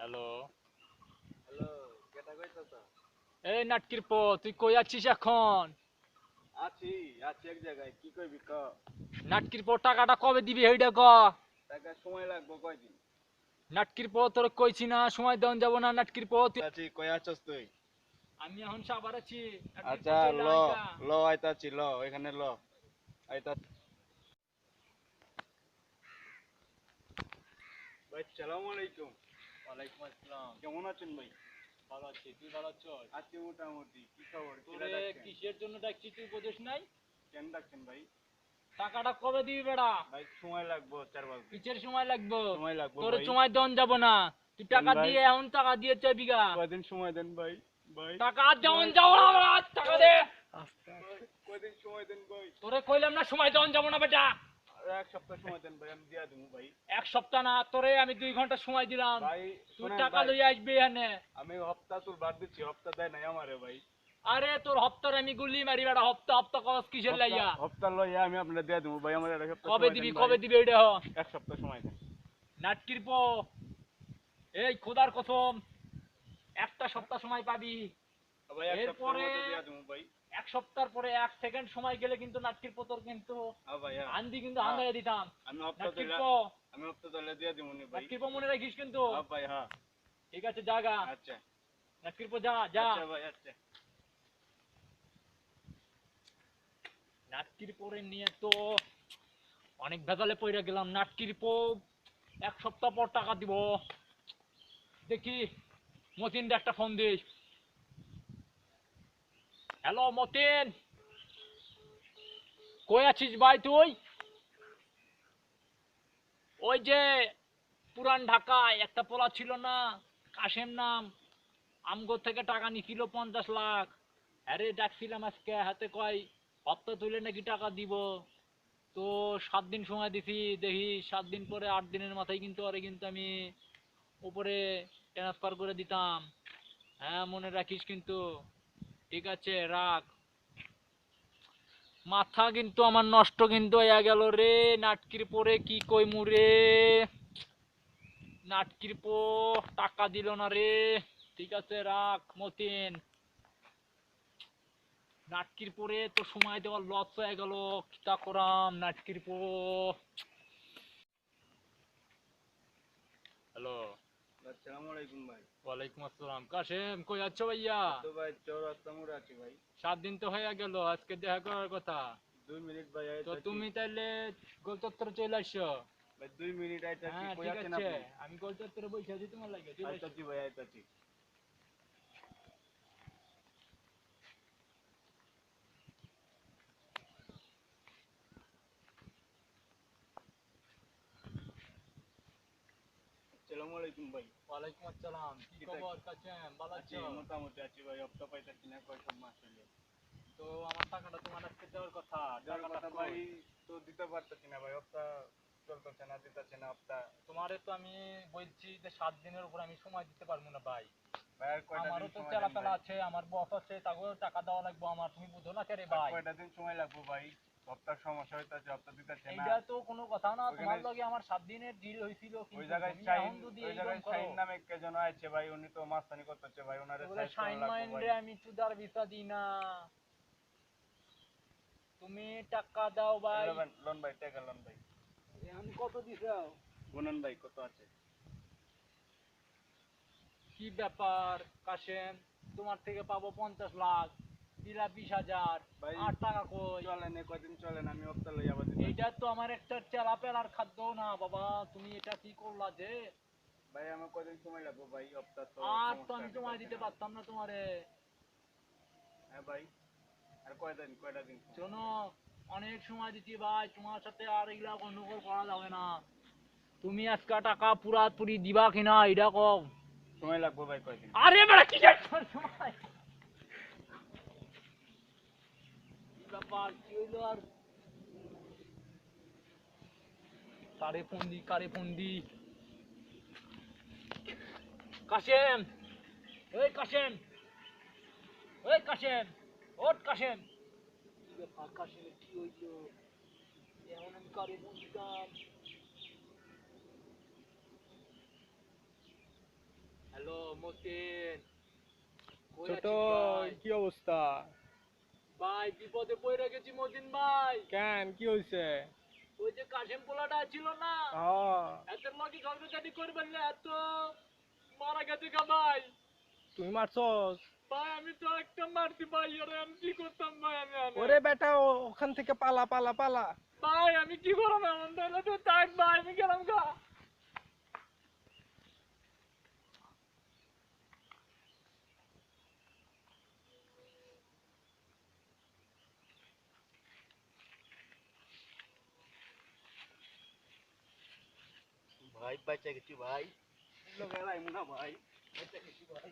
Hello. Hello, কেটা কইতাছ? এই নাটকির পো, তুই কই আছিস এখন? আছি আছি এক জায়গায়, কি কইবি ক? নাটকির পো, টাকাটা কবে দিবি এইটা ক? টাকা সময় লাগবো কয়দিন? নাটকির পো, তোর কইছি না সময় দেন যাব না। নাটকির পো আছি, কই আছস তুই? আমি এখন সাবার আছি। নাটকির পো আচ্ছা, চলে ল আইগা। ল আইতাছি, ল এখানে ল আইতা। ভাই আসসালামু আলাইকুম। ওয়ালাইকুম আসসালাম। কেমন আছেন ভাই? ভালো আছি, তুই ভালো আছিস? আছি মোটামুটি। কি খবর? কেডা তোরে ডাকছেন? কিসের জন্য ডাকছি তুই বুঝিস নাই? কেন ডাকছেন ভাই? টাকাটা কবে দিবি বেড়া? ভাই সময় লাগবো 4-5 দিন। কিসের সময় লাগবে? সময় লাগবো তোরে ভাই। সময় দেন যাব না। তুই কেন টাকা ভাই? দিয়ে এখন টাকা দিয়ে চাইবি গা। কয়দিন সময় দেন ভাই? ভাই টাকা দেন যাব না বেড়া, টাকা দে। ভাই, কয়দিন সময় দেন ভাই? তোরে কইলাম না সময় দেন যাব না বেটা। আর এক সপ্তাহ সময় দেন ভাই, আমি দিয়া দেবো ভাই। এক সপ্তাহ না, তোরে আমি 2 ঘন্টা সময় দিলাম। ভাই তুই শুনেন টাকা ভাই, লইয়া আসবি এখানে। আমি হপ্তাহ তোর বার দিচ্ছি, হপ্তাহ দেয় নাই আমারে ভাই। আরে তোর হপ্তার আমি গুলি মারি বেটা, হপ্তা হপ্তা কস কিসের লাইয়া? হপ্তাহ লইয়া আমি আপনার দিয়ে দেবো ভাই, আমার এক সপ্তাহ কবে সময় দেন দিবি ভাই। কবে দিবি এটা হ। এক সপ্তাহ সময় দেন। নাটকির পো, এই খোদার কসম, একটা সপ্তাহ সময় পাবি। ভাই এক সপ্তাহের এরপরে মধ্যে দিয়ে দেবো ভাই। এক সপ্তাহ পরে 1 সেকেন্ড সময় গেলে কিন্তু নাটকির পোতর কিন্তু হ্যাঁ ভাই, হ্যাঁ। আন্দি কিন্তু হ্যাঁ, হাঙ্গাইয়া দিতাম। আমি হপ্তাহ নাটকির দিলে পো, আমি হপ্তাহ দিলে দিয়ে দেবো নি ভাই। নাটকির পো মনে রাখিস কিন্তু। হ্যাঁ ভাই, হ্যাঁ। ঠিক আছে জাগা। আচ্ছা নাটকির পো যা যা। আচ্ছা ভাই, আচ্ছা। নাটকির পরে নিয়ে তো অনেক ভেজালে পড়ে গেলাম। নাটকির পো 1 সপ্তাহ পর টাকা দিব। দেখি মতিন একটা ফোন দিস। হ্যালো মতিন, কই আছিস ভাই তুই? ওই যে পুরান ঢাকায় একটা পোলা ছিল না, কাশেম নাম, আমগো থেকে টাকা নিছিল 50 লাখ। আরে ডাকছিলাম আজকে, হাতে কয় হপ্তাহ তুলে নাকি টাকা দিব। তো 7 দিন সময় দিছি, দেখি 7 দিন পরে 8 দিনের মাথায় কিন্তু আরে কিন্তু আমি উপরে ট্রান্সফার করে দিতাম। হ্যাঁ মনে রাখিস কিন্তু। ঠিক আছে রাখ। মাথা কিন্তু আমার নষ্ট কিন্তু হইয়া গেল রে। নাটকির পরে কি কইমু রে। নাটকির পো টাকা দিল না রে। ঠিক আছে রাখ মতিন। নাটকির পরে তো সময় দেওয়ার লস হয়ে গেল। কিতা করাম নাটকির পো। হ্যালো। আসসালামু আলাইকুম ভাই। ওয়ালাইকুম আসসালাম। কাশেম কই আছো ভাইয়া? তো ভাই চৌরাস্তা মোড়ে আছি ভাই। 7 দিন তো হয়ে গেল, আজকে দেখা করার কথা। 2 মিনিট ভাই তো আইতাছি। তুমি তাইলে গোলচত্বরে চলে আসছো? ভাই 2 মিনিট আইতাছি, হ্যাঁ কই ঠিক আছেন আছে, আপনি? আমি গোলচত্বরে বসে আছি তোমার লাগে, চলে আসো। আইতাছি ভাই, আইতাছি। আসসালামু আলাইকুম ভাই। ওয়ালাইকুম আসসালাম। কি খবর কাশেম, ভালো আছি আছো? মোটামুটি আছি ভাই, হপ্তাহ পাইতাছি না, কয় সব মাস হইলো। তো আমার টাকাটা তোমার আজকে দেওয়ার কথা, যার টাকাটা কথা ভাই, কই? তো দিতে পারতেছি না ভাই, হপ্তাহ চলতেছে না, দিতেছে না হপ্তাহ। তোমারে তো আমি বলছি যে 7 দিনের উপর আমি সময় দিতে পারবো না ভাই। ভাই আর কয়টা আমারও দিন তো সময় দেন চেলাপেলা ভাই? আছে, আমার বস আছে, তাকেও টাকা দেওয়া লাগবে আমার, তুমি বুঝো না কে রে আর ভাই? কয়টা দিন সময় লাগবে ভাই? হপ্তাহ সমস্যা হইতাছে, হপ্তাহ দিতেছে না। এইটা তো কোনো কথা না, ওইখানে তোমার লগে আমার 7 দিনের ডিল হয়েছিল, ওই কিন্তু জায়গায় তুমি শাইন, এখন যদি ওই এইরকম জায়গায় করো। শাইন নামে কে যেন আছে ভাই, উনি তো মাস্তানি করতেছে ভাই, ওনারে ওগুলা সাইজ করা শাইন লাগবে ভাই। মাইন্ডে আমি চুদার ভিসা দিই না। তুমি টাকা দাও ভাই। লোন লোন ভাই, টাকা লোন ভাই। এখন কত দিছো? গুনন ভাই কত আছে? কি ব্যাপার কাশেম, তোমার থেকে পাবো 50 লাখ, দিলা 20,000, ভাই আর টাকা কই? চলেন, কয়দিন চলেন, আমি হপ্তাহ লই আবার দিতে। এইটা তো আমার একটা চেলাপেলার খাদ্য না বাবা, তুমি এটা কি করলা যে? ভাই আমার কয়দিন সময় লাগবে ভাই, হপ্তাহ তো আর তো সমস্যা আমি তোমায় দিতেছে দিতে না। পারতাম না তোমারে। হ্যাঁ ভাই, আর কয়দিন, কয়টা দিন সময়? শোনো, অনেক সময় দিচ্ছি ভাই, তোমার সাথে আর এগুলা গন্ডগোল করা যাবে না। তুমি আজকে টাকা পুরাপুরি দিবা কিনা এটা কও। সময় লাগবে ভাই কয়দিন? আরে বেটা কিসের সময়? কি ব্যাপার, কি হইলো আর? কারে ফোন দি, কারে ফোন দি? কাশেম, এই কাশেম, এই কাশেম, ওঠ কাশেম। কি ব্যাপার কাশেমের কি হইলো? এখন আমি কারে ফোন দিতাম? মতিন কই ছোট আছিস ভাই? কি অবস্থা? ভাই বিপদে পড়ে গেছি মতিন ভাই। কেন কি হইছে? ওই যে কাশেম পোলাটা ছিল না, হ্যাঁ, এত লগে ঝগড়াঝাটি করবেন না, এত মারা গেছে গা ভাই। তুমি মারছস? ভাই আমি তো একটা মারছি ভাই, আরে আমি কি করতাম ভাই? আমি ওরে বেটা ওখান থেকে পালা পালা পালা। ভাই আমি কি করব? এমন তাহলে তো থাক ভাই, আমি গেলাম গা। ভাই বাচ্চা গেছি ভাই। লোকের আইমু না ভাই। বাচ্চা গেছি ভাই।